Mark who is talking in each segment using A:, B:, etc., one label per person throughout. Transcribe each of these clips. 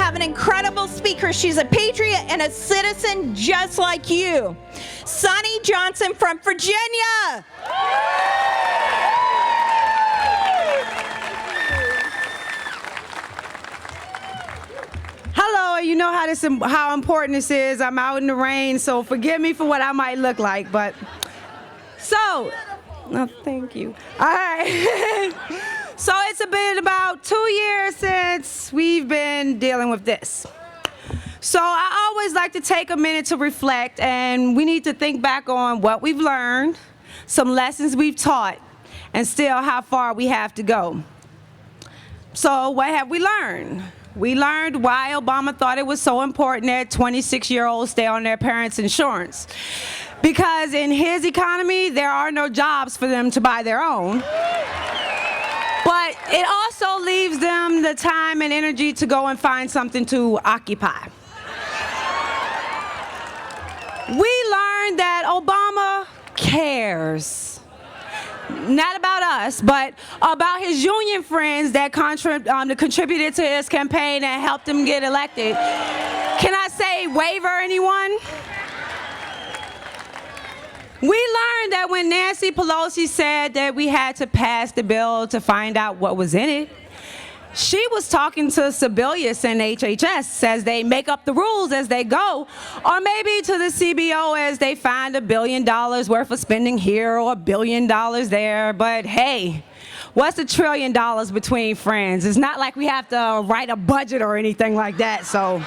A: have an incredible speaker. She's a patriot and a citizen just like you. Sonnie Johnson from Virginia.
B: Hello, you know how important this is. I'm out in the rain, so forgive me for what I might look like, but thank you. All right. So it's been about 2 years since we've been dealing with this. So I always like to take a minute to reflect, and we need to think back on what we've learned, some lessons we've taught, and still how far we have to go. So what have we learned? We learned why Obama thought it was so important that 26-year-olds stay on their parents' insurance. Because in his economy, there are no jobs for them to buy their own. But it also leaves them the time and energy to go and find something to occupy. We learned that Obama cares. Not about us, but about his union friends that contributed to his campaign and helped him get elected. Can I say waiver, anyone? We learned that when Nancy Pelosi said that we had to pass the bill to find out what was in it, she was talking to civilians and HHS as they make up the rules as they go, or maybe to the CBO as they find $1 billion worth of spending here or $1 billion there. But hey, what's $1 trillion between friends? It's not like we have to write a budget or anything like that, so.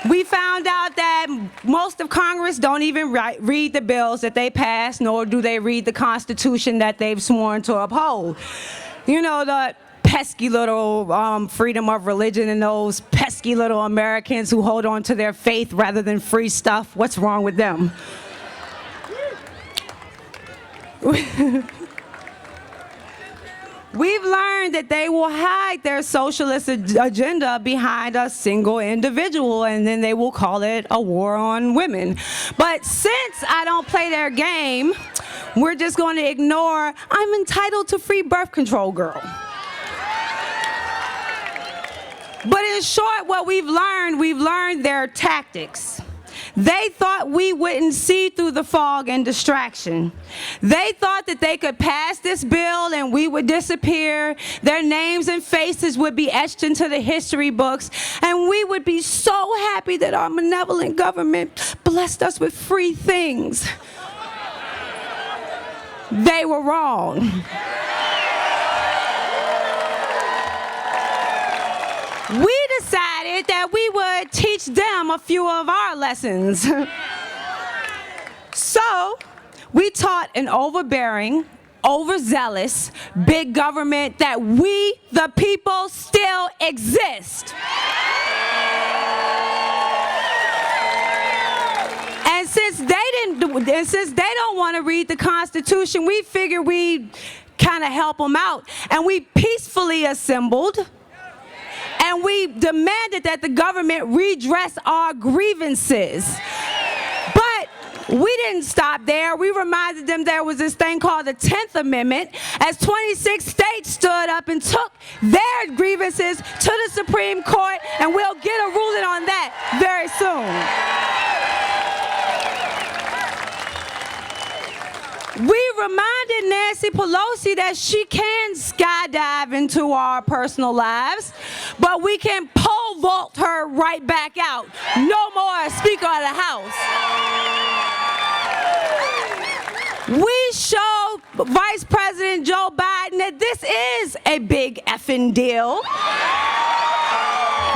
B: We found out that most of Congress don't even read the bills that they pass, nor do they read the Constitution that they've sworn to uphold. You know, the pesky little freedom of religion and those pesky little Americans who hold on to their faith rather than free stuff. What's wrong with them? We've learned that they will hide their socialist agenda behind a single individual, and then they will call it a war on women. But since I don't play their game, we're just going to ignore, I'm entitled to free birth control, girl. But in short, what we've learned their tactics. They thought we wouldn't see through the fog and distraction. They thought that they could pass this bill and we would disappear. Their names and faces would be etched into the history books, and we would be so happy that our benevolent government blessed us with free things. They were wrong. We decided that we would teach them a few of our lessons. So we taught an overbearing, overzealous, big government that we, the people, still exist. And since they don't want to read the Constitution, we figured we'd kind of help them out. And we peacefully assembled. And we demanded that the government redress our grievances. But we didn't stop there. We reminded them there was this thing called the 10th Amendment, as 26 states stood up and took their grievances to the Supreme Court, and we'll get a ruling on that very soon. We reminded Nancy Pelosi that she can skydive into our personal lives, but we can pole vault her right back out. No more Speaker of the House. We showed Vice President Joe Biden that this is a big effing deal.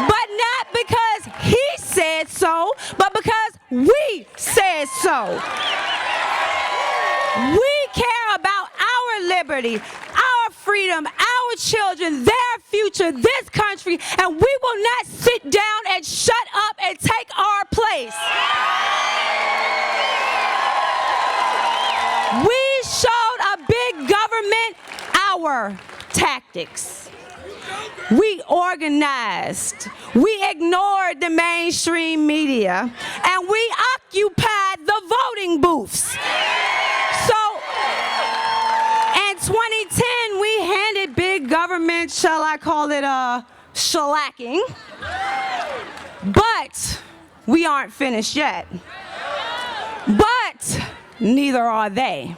B: But not because he said so, but because we said so. We care about our liberty, our freedom, our children, their future, this country, and we will not sit down and shut up and take our place. We showed a big government our tactics. We organized, we ignored the mainstream media, and we occupied the voting booths. So shall I call it, shellacking. But we aren't finished yet. But neither are they.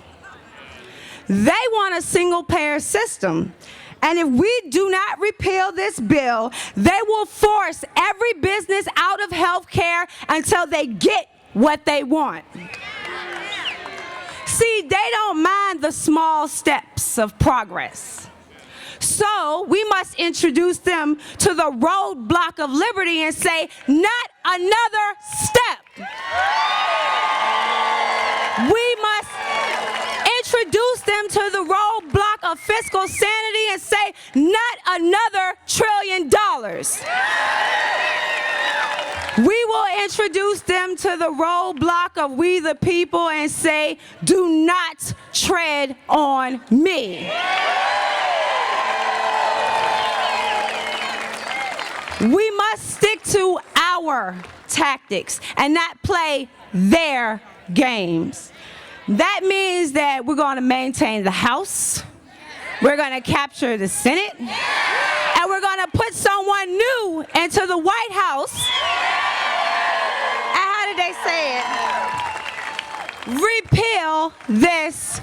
B: They want a single-payer system. And if we do not repeal this bill, they will force every business out of health care until they get what they want. See, they don't mind the small steps of progress. So we must introduce them to the roadblock of liberty and say, not another step. We must introduce them to the roadblock of fiscal sanity and say, not another $1 trillion. We will introduce them to the roadblock of we the people and say, do not tread on me. We must stick to our tactics and not play their games. That means that we're going to maintain the House, we're going to capture the Senate, and we're going to put someone new into the White House. And how did they say it? Repeal this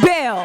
B: bill.